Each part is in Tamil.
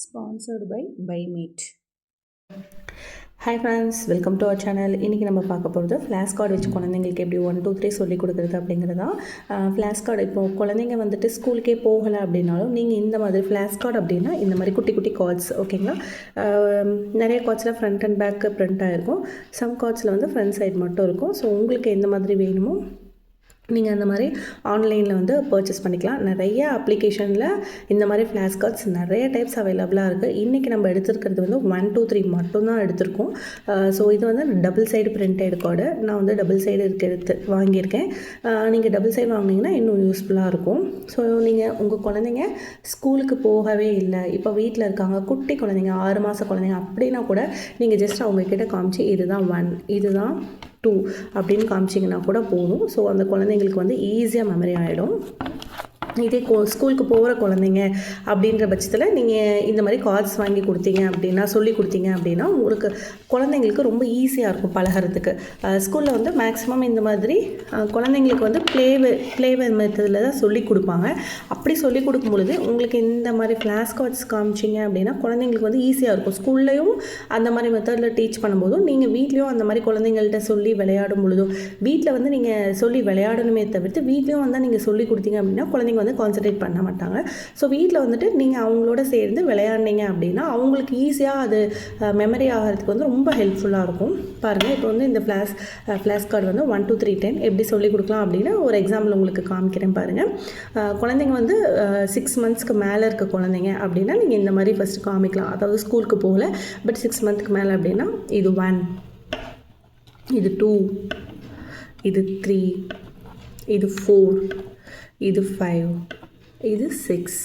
Sponsored by BuyMate. Hi friends, welcome to our channel. இன்றைக்கி நம்ம பார்க்க போகிறது ஃப்ளாஷ் கார்டு வச்சு குழந்தைங்களுக்கு எப்படி 1 2 3 சொல்லி கொடுக்குறது அப்படிங்கிறதான். ஃப்ளாஷ் கார்டு இப்போது குழந்தைங்க வந்துட்டு ஸ்கூலுக்கே போகலை அப்படின்னாலும் நீங்கள் இந்த மாதிரி ஃப்ளாஷ் கார்டு அப்படின்னா இந்த மாதிரி குட்டி குட்டி கார்ட்ஸ், ஓகேங்களா. நிறைய கார்ட்ஸில் ஃப்ரண்ட் அண்ட் பேக்கு பிரிண்ட் ஆகிருக்கும். சம் கார்ட்ஸில் வந்து ஃப்ரண்ட் சைடு மட்டும் இருக்கும். ஸோ உங்களுக்கு எந்த மாதிரி வேணுமோ நீங்கள் அந்த மாதிரி ஆன்லைனில் வந்து பர்ச்சேஸ் பண்ணிக்கலாம். நிறைய அப்ளிகேஷனில் இந்த மாதிரி ஃப்ளாஷ் கார்ட்ஸ் நிறைய டைப்ஸ் அவைலபிளாக இருக்குது. இன்றைக்கி நம்ம எடுத்துருக்கிறது வந்து 1 2 3 மட்டும்தான் எடுத்திருக்கோம். ஸோ இது வந்து டபுள் சைடு பிரிண்டட் கார்டு. நான் வந்து டபுள் சைடு எடுத்து வாங்கியிருக்கேன். நீங்கள் டபுள் சைடு வாங்கினீங்கன்னா இன்னும் யூஸ்ஃபுல்லாக இருக்கும். ஸோ நீங்கள் உங்கள் குழந்தைங்க ஸ்கூலுக்கு போகவே இல்லை, இப்போ வீட்டில் இருக்காங்க, குட்டி குழந்தைங்க 6 மாத குழந்தைங்க அப்படின்னா கூட நீங்கள் ஜஸ்ட் அவங்கக்கிட்ட காமிச்சு இதுதான் 1 இதுதான் 2 அப்படின்னு காமிச்சிங்கன்னா கூட போதும். ஸோ அந்த குழந்தைங்களுக்கு வந்து ஈஸியாக மெமரி ஆகிடும். இதே ஸ்கூலுக்கு போகிற குழந்தைங்க அப்படின்ற பட்சத்தில் நீங்கள் இந்த மாதிரி கார்ட்ஸ் வாங்கி கொடுத்தீங்க அப்படின்னா, சொல்லி கொடுத்தீங்க அப்படின்னா உங்களுக்கு குழந்தைங்களுக்கு ரொம்ப ஈஸியாக இருக்கும் பழகிறதுக்கு. ஸ்கூலில் வந்து மேக்ஸிமம் இந்த மாதிரி குழந்தைங்களுக்கு வந்து ப்ளேவே மெத்தடில் தான் சொல்லி கொடுப்பாங்க. அப்படி சொல்லி கொடுக்கும் பொழுது உங்களுக்கு இந்த மாதிரி ஃப்ளாஷ் கார்ட்ஸ் காமிச்சிங்க அப்படின்னா குழந்தைங்களுக்கு வந்து ஈஸியாக இருக்கும். ஸ்கூல்லையும் அந்த மாதிரி மெத்தடில் டீச் பண்ணும்போதும் நீங்கள் வீட்லேயும் அந்த மாதிரி குழந்தைங்கள்ட்ட சொல்லி விளையாடும் பொழுதும், வீட்டில் வந்து நீங்கள் சொல்லி விளையாடணுமே தவிர்த்து வீட்லேயும் வந்து நீங்கள் சொல்லி கொடுத்தீங்க அப்படின்னா குழந்தைங்க வந்து கான்சன்ட்ரேட் பண்ண மாட்டாங்க. ஸோ வீட்டில் வந்துட்டு நீங்கள் அவங்களோட சேர்ந்து விளையாடினீங்க அப்படின்னா அவங்களுக்கு ஈஸியாக அது மெமரி ஆகிறதுக்கு வந்து ரொம்ப ஹெல்ப்ஃபுல்லாக இருக்கும். பாருங்கள், இப்போ வந்து இந்த ஃப்ளாஷ் கார்டு வந்து 1 2 3 10 எப்படி சொல்லிக் கொடுக்கலாம் அப்படின்னு ஒரு எக்ஸாம்பிள் உங்களுக்கு காமிக்கிறேன் பாருங்கள். குழந்தைங்க வந்து 6 மந்த்ஸ்க்கு மேலே இருக்க குழந்தைங்க அப்படின்னா நீங்கள் இந்த மாதிரி ஃபஸ்ட்டு காமிக்கலாம். அதாவது ஸ்கூலுக்கு போகல பட் 6 மந்த்துக்கு மேலே அப்படின்னா இது 1, இது 2, இது 3, இது 4, இது 5, இது 6,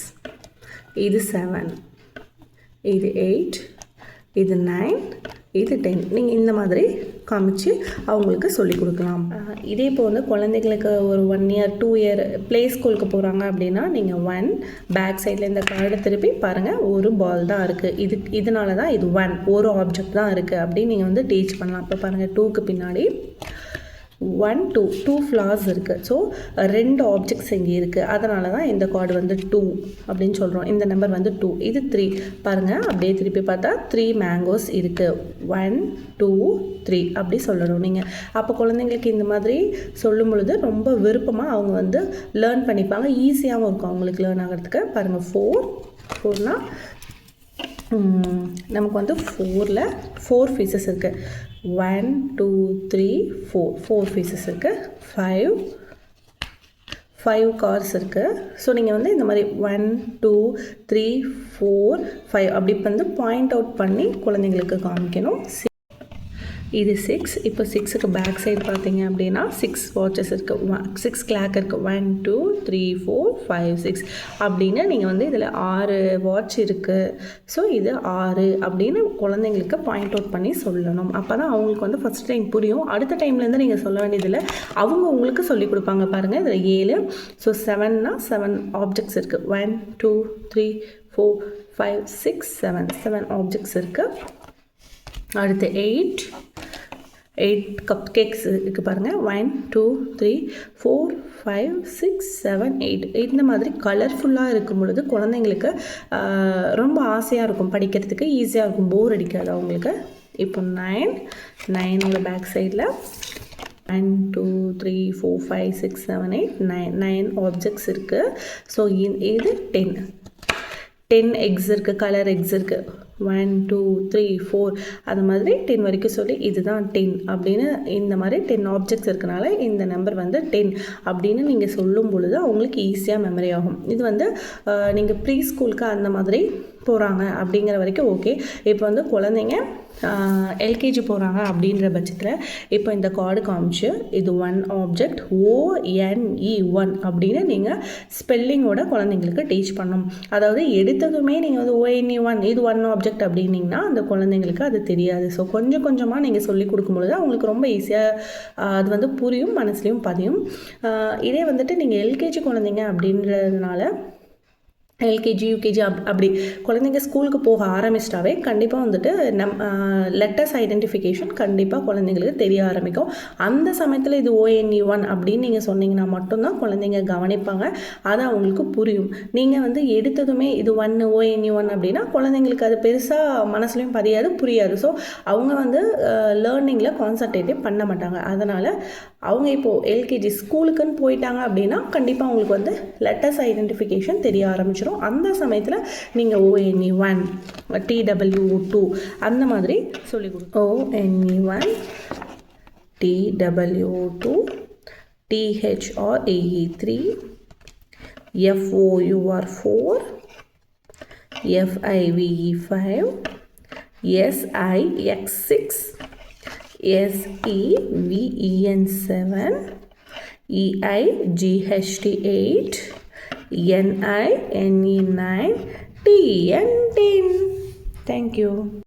இது 7, இது 8, இது 9, இது 10. நீங்கள் இந்த மாதிரி காமிச்சு அவங்களுக்கு சொல்லிக் கொடுக்கலாம். இதே இப்போ வந்து குழந்தைங்களுக்கு ஒரு 1 இயர் 2 இயர் ப்ளே ஸ்கூலுக்கு போகிறாங்க அப்படின்னா நீங்கள் 1 பேக் சைடில் இந்த கார்டை திருப்பி பாருங்கள், ஒரு பால் தான் இருக்குது, இதனால தான் இது 1 ஒரு ஆப்ஜெக்ட் தான் இருக்குது அப்படின்னு நீங்கள் வந்து டீச் பண்ணலாம். இப்போ பாருங்கள், 2க்கு பின்னாடி 1 2 ஃப்ளார்ஸ் இருக்குது. ஸோ 2 ஆப்ஜெக்ட்ஸ் இங்கே இருக்குது. அதனால தான் இந்த கார்டு வந்து 2 அப்படின்னு சொல்கிறோம். இந்த நம்பர் வந்து 2. இது 3 பாருங்கள், அப்படியே திருப்பி பார்த்தா 3 மேங்கோஸ் இருக்குது. 1 2 3 அப்படி சொல்லணும் நீங்கள். அப்போ குழந்தைங்களுக்கு இந்த மாதிரி சொல்லும் பொழுது ரொம்ப விருப்பமாக அவங்க வந்து லேர்ன் பண்ணிப்பாங்க. ஈஸியாகவும் இருக்கும் அவங்களுக்கு லேர்ன் ஆகிறதுக்கு. பாருங்கள், 4னா நமக்கு வந்து 4ல் 4 பீசஸ் இருக்குது. 1 2 3 4 பீசஸ் இருக்குது. 5 கார்ஸ் இருக்குது. ஸோ நீங்கள் வந்து இந்த மாதிரி 1 2 3 4 5 அப்படி வந்து பாயிண்ட் அவுட் பண்ணி குழந்தைங்களுக்கு காமிக்கணும். இது 6. இப்போ 6க்கு பேக் சைடு பார்த்தீங்க அப்படின்னா 6 வாட்சஸ் இருக்குது, 6 கிளாக் இருக்குது. 1 2 3 4 5 6 அப்படின்னு நீங்கள் வந்து இதில் 6 வாட்ச் இருக்குது. ஸோ இது 6 அப்படின்னு குழந்தைங்களுக்கு பாயிண்ட் அவுட் பண்ணி சொல்லணும். அப்போ தான் அவங்களுக்கு வந்து ஃபஸ்ட் டைம் புரியும். அடுத்த டைம்லேருந்து நீங்கள் சொல்ல வேண்டியதில்லை, அவங்க உங்களுக்கு சொல்லிக் கொடுப்பாங்க. பாருங்கள், இதில் 7. ஸோ 7னா 7 ஆப்ஜெக்ட்ஸ் இருக்குது. 1 2 3 4 5 6 7 ஆப்ஜெக்ட்ஸ் இருக்குது. அடுத்து 8 கப் கேக்ஸ் இருக்குது பாருங்கள். 1 2 3 4 5 6 7 8 இந்த மாதிரி கலர்ஃபுல்லாக இருக்கும் பொழுது குழந்தைங்களுக்கு ரொம்ப ஆசையாக இருக்கும், படிக்கிறதுக்கு ஈஸியாக இருக்கும், போர் அடிக்காது அவங்களுக்கு. இப்போ 9 பேக் சைடில் 1 2 3 4 5 6 7 8 9 ஆப்ஜெக்ட்ஸ் இருக்குது. ஸோ இது 10 எக்ஸ் இருக்குது, கலர் எக்ஸ் இருக்குது. 1 2 3 4 அது மாதிரி 10 வரைக்கும் சொல்லி இதுதான் 10 அப்படின்னு இந்த மாதிரி 10 ஆப்ஜெக்ட்ஸ் இருக்கனால இந்த நம்பர் வந்து 10 அப்படின்னு நீங்கள் சொல்லும் பொழுது அவங்களுக்கு ஈஸியாக மெமரி ஆகும். இது வந்து நீங்கள் ப்ரீ ஸ்கூலுக்கு அந்த மாதிரி போகிறாங்க அப்படிங்கிற வரைக்கும் ஓகே. இப்போ வந்து குழந்தைங்க எல்கேஜி போகிறாங்க அப்படின்ற பட்சத்தில் இப்போ இந்த கார்டு காமிச்சு இது 1 ஆப்ஜெக்ட் ONE 1 அப்படின்னு நீங்கள் ஸ்பெல்லிங்கோட குழந்தைங்களுக்கு டீச் பண்ணணும். அதாவது எடுத்ததுமே நீங்கள் வந்து ONE 1 இது 1 ஆப்ஜெக்ட் அப்படின்னிங்கன்னா அந்த குழந்தைங்களுக்கு அது தெரியாது. ஸோ கொஞ்சம் கொஞ்சமாக நீங்கள் சொல்லிக் கொடுக்கும்பொழுது அவங்களுக்கு ரொம்ப ஈஸியாக அது வந்து புரியும், மனசுலையும் பதியும். இதே வந்துட்டு நீங்கள் எல்கேஜி குழந்தைங்க அப்படின்றதுனால எல்கேஜி யூகேஜி அப்படி குழந்தைங்க ஸ்கூலுக்கு போக ஆரம்பிச்சிட்டாவே கண்டிப்பாக வந்துட்டு லெட்டர்ஸ் ஐடென்டிஃபிகேஷன் கண்டிப்பாக குழந்தைங்களுக்கு தெரிய ஆரம்பிக்கும். அந்த சமயத்தில் இது ONE1 அப்படின்னு நீங்கள் சொன்னீங்கன்னா மட்டும்தான் குழந்தைங்க கவனிப்பாங்க, அது அவங்களுக்கு புரியும். நீங்கள் வந்து எடுத்ததுமே இது ONE1 அப்படின்னா குழந்தைங்களுக்கு அது பெருசாக மனசுலையும் பதியாது, புரியாது. ஸோ அவங்க வந்து லேர்னிங்கில் கான்சன்ட்ரேட்டே பண்ண மாட்டாங்க. அதனால் அவங்க இப்போது எல்கேஜி ஸ்கூலுக்குன்னு போயிட்டாங்க அப்படின்னா கண்டிப்பாக அவங்களுக்கு வந்து லெட்டர்ஸ் ஐடென்டிஃபிகேஷன் தெரிய ஆரம்பிச்சிடும். அந்த சமயத்தில் நீங்கள் ONE1 TW2 அந்த மாதிரி சொல்லிக் கொடுங்க. ONE1 TW2 THRAE3 FOUR4 FIVE5 SIX6 SEVEN7 EIGHT8 NINE9 TN10. Thank you.